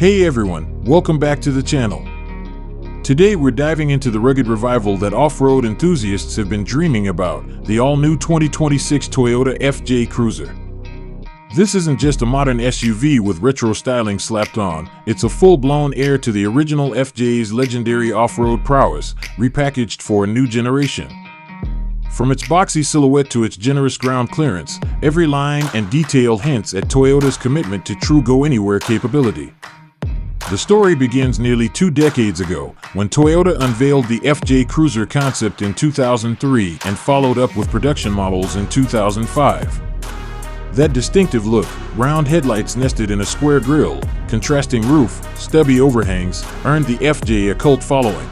Hey everyone, welcome back to the channel. Today we're diving into the rugged revival that off-road enthusiasts have been dreaming about, the all-new 2026 Toyota FJ Cruiser. This isn't just a modern SUV with retro styling slapped on, it's a full-blown heir to the original FJ's legendary off-road prowess, repackaged for a new generation. From its boxy silhouette to its generous ground clearance, every line and detail hints at Toyota's commitment to true go-anywhere capability. The story begins nearly 2 decades ago, when Toyota unveiled the FJ Cruiser concept in 2003 and followed up with production models in 2005. That distinctive look, round headlights nested in a square grille, contrasting roof, stubby overhangs, earned the FJ a cult following.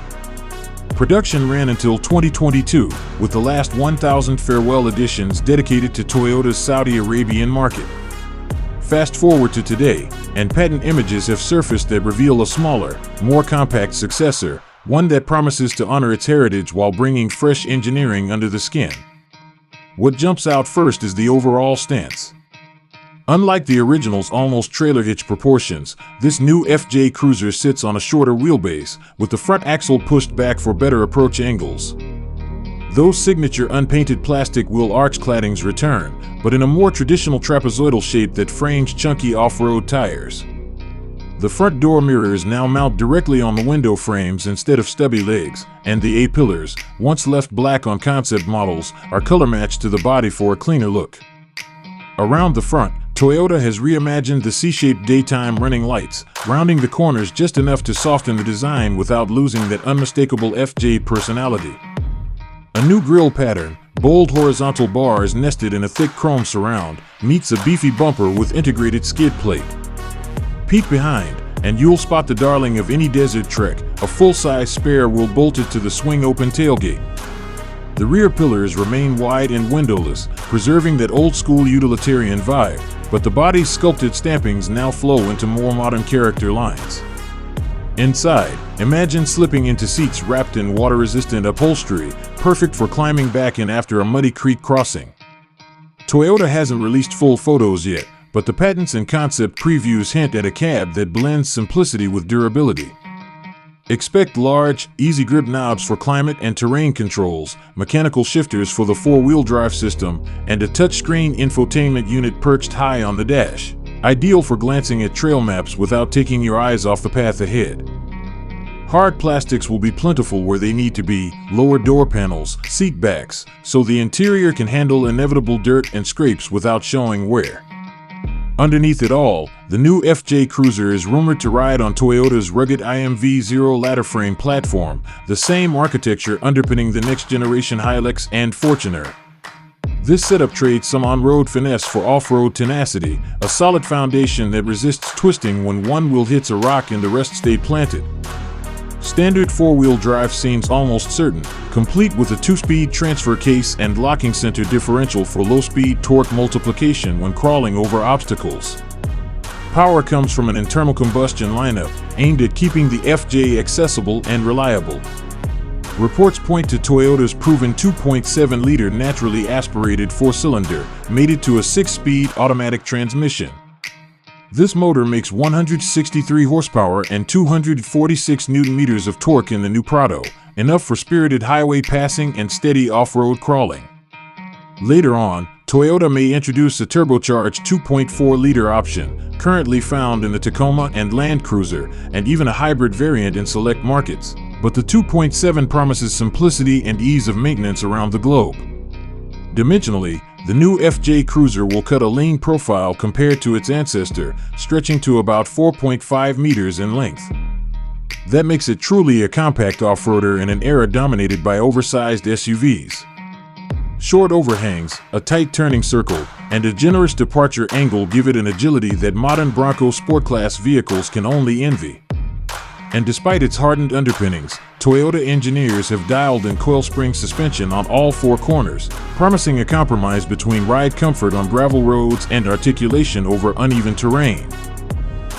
Production ran until 2022, with the last 1,000 farewell editions dedicated to Toyota's Saudi Arabian market. Fast forward to today, and patent images have surfaced that reveal a smaller, more compact successor, one that promises to honor its heritage while bringing fresh engineering under the skin. What jumps out first is the overall stance. Unlike the original's almost trailer hitch proportions, this new FJ Cruiser sits on a shorter wheelbase, with the front axle pushed back for better approach angles. Those signature unpainted plastic wheel arch claddings return, but in a more traditional trapezoidal shape that frames chunky off-road tires. The front door mirrors now mount directly on the window frames instead of stubby legs, and the A-pillars, once left black on concept models, are color-matched to the body for a cleaner look. Around the front, Toyota has reimagined the C-shaped daytime running lights, rounding the corners just enough to soften the design without losing that unmistakable FJ personality. A new grille pattern, bold horizontal bars nested in a thick chrome surround, meets a beefy bumper with integrated skid plate. Peek behind, and you'll spot the darling of any desert trek, a full-size spare wheel bolted to the swing-open tailgate. The rear pillars remain wide and windowless, preserving that old-school utilitarian vibe, but the body's sculpted stampings now flow into more modern character lines. Inside, imagine slipping into seats wrapped in water-resistant upholstery, perfect for climbing back in after a muddy creek crossing. Toyota hasn't released full photos yet, but the patents and concept previews hint at a cab that blends simplicity with durability. Expect large, easy-grip knobs for climate and terrain controls, mechanical shifters for the 4-wheel drive system, and a touchscreen infotainment unit perched high on the dash, ideal for glancing at trail maps without taking your eyes off the path ahead. Hard plastics will be plentiful where they need to be, lower door panels, seat backs, so the interior can handle inevitable dirt and scrapes without showing wear. Underneath it all, the new FJ Cruiser is rumored to ride on Toyota's rugged IMV0 ladder frame platform, the same architecture underpinning the next-generation Hilux and Fortuner. This setup trades some on-road finesse for off-road tenacity, a solid foundation that resists twisting when one wheel hits a rock and the rest stay planted. Standard 4-wheel drive seems almost certain, complete with a 2-speed transfer case and locking center differential for low-speed torque multiplication when crawling over obstacles. Power comes from an internal combustion lineup aimed at keeping the FJ accessible and reliable. Reports point to Toyota's proven 2.7-liter naturally aspirated 4-cylinder, mated to a 6-speed automatic transmission. This motor makes 163 horsepower and 246 Nm of torque in the new Prado, enough for spirited highway passing and steady off-road crawling. Later on, Toyota may introduce a turbocharged 2.4-liter option, currently found in the Tacoma and Land Cruiser, and even a hybrid variant in select markets, but the 2.7 promises simplicity and ease of maintenance around the globe. Dimensionally, the new FJ Cruiser will cut a lean profile compared to its ancestor, stretching to about 4.5 meters in length. That makes it truly a compact off-roader in an era dominated by oversized SUVs. Short overhangs, a tight turning circle, and a generous departure angle give it an agility that modern Bronco Sport Class vehicles can only envy. And despite its hardened underpinnings, Toyota engineers have dialed in coil spring suspension on all 4 corners, promising a compromise between ride comfort on gravel roads and articulation over uneven terrain.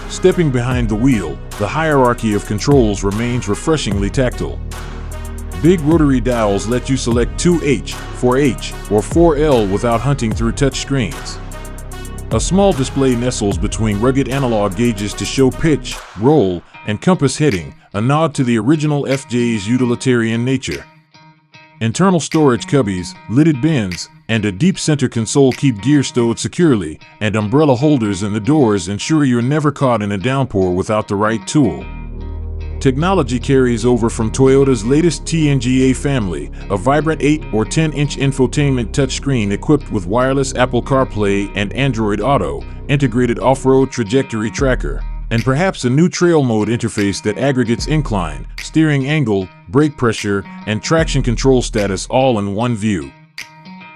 Stepping behind the wheel, the hierarchy of controls remains refreshingly tactile. Big rotary dials let you select 2H, 4H, or 4L without hunting through touch screens. A small display nestles between rugged analog gauges to show pitch, roll, and compass heading, a nod to the original FJ's utilitarian nature. Internal storage cubbies, lidded bins, and a deep center console keep gear stowed securely, and umbrella holders in the doors ensure you're never caught in a downpour without the right tool. Technology carries over from Toyota's latest TNGA family, a vibrant 8 or 10-inch infotainment touchscreen equipped with wireless Apple CarPlay and Android Auto, integrated off-road trajectory tracker, and perhaps a new trail mode interface that aggregates incline, steering angle, brake pressure, and traction control status all in one view.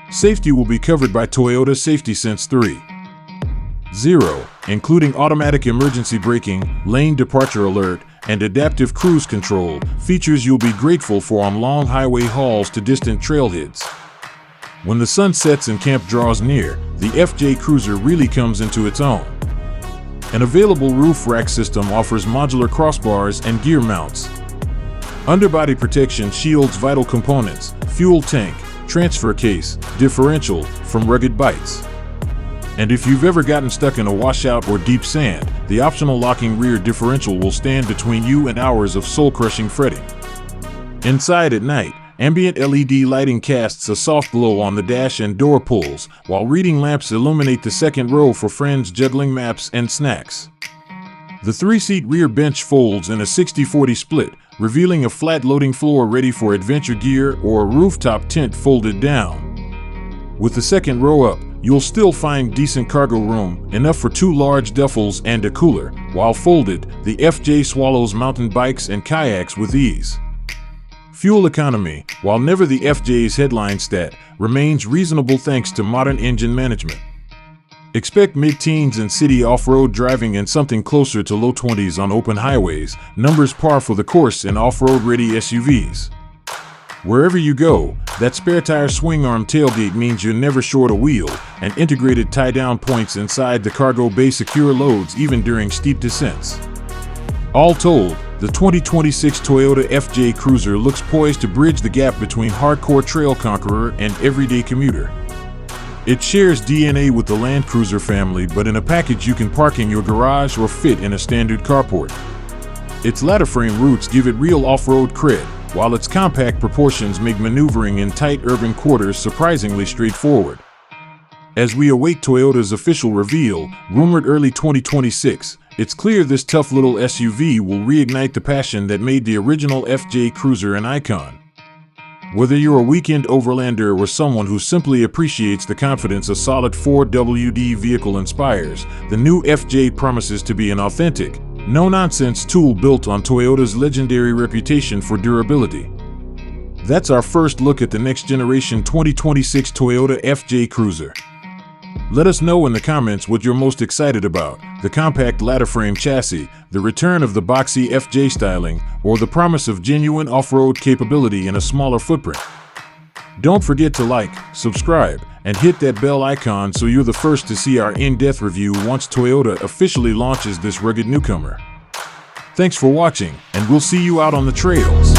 Safety will be covered by Toyota Safety Sense 3.0, including automatic emergency braking, lane departure alert, and adaptive cruise control, features you'll be grateful for on long highway hauls to distant trailheads. When the sun sets and camp draws near, the FJ Cruiser really comes into its own. An available roof rack system offers modular crossbars and gear mounts. Underbody protection shields vital components, fuel tank, transfer case, differential, from rugged bites. And if you've ever gotten stuck in a washout or deep sand, the optional locking rear differential will stand between you and hours of soul-crushing fretting. Inside at night, ambient LED lighting casts a soft glow on the dash and door pulls, while reading lamps illuminate the second row for friends juggling maps and snacks. The 3-seat rear bench folds in a 60-40 split, revealing a flat loading floor ready for adventure gear or a rooftop tent folded down. With the second row up, you'll still find decent cargo room, enough for 2 large duffels and a cooler. While folded, the FJ swallows mountain bikes and kayaks with ease. Fuel economy, while never the FJ's headline stat, remains reasonable thanks to modern engine management. Expect mid-teens in city off-road driving and something closer to low 20s on open highways, numbers par for the course in off-road ready SUVs. Wherever you go, that spare tire swing arm tailgate means you're never short a wheel, and integrated tie-down points inside the cargo bay secure loads even during steep descents. All told, the 2026 Toyota FJ Cruiser looks poised to bridge the gap between hardcore trail conqueror and everyday commuter. It shares DNA with the Land Cruiser family, but in a package you can park in your garage or fit in a standard carport. Its ladder frame roots give it real off-road cred, while its compact proportions make maneuvering in tight urban quarters surprisingly straightforward. As we await Toyota's official reveal, rumored early 2026, it's clear this tough little SUV will reignite the passion that made the original FJ Cruiser an icon. Whether you're a weekend overlander or someone who simply appreciates the confidence a solid 4WD vehicle inspires, the new FJ promises to be an authentic, no-nonsense tool built on Toyota's legendary reputation for durability. That's our first look at the next-generation 2026 Toyota FJ Cruiser. Let us know in the comments what you're most excited about, the compact ladder frame chassis, the return of the boxy FJ styling, or the promise of genuine off-road capability in a smaller footprint. Don't forget to like, subscribe, and hit that bell icon so you're the first to see our in-depth review once Toyota officially launches this rugged newcomer. Thanks for watching, and we'll see you out on the trails.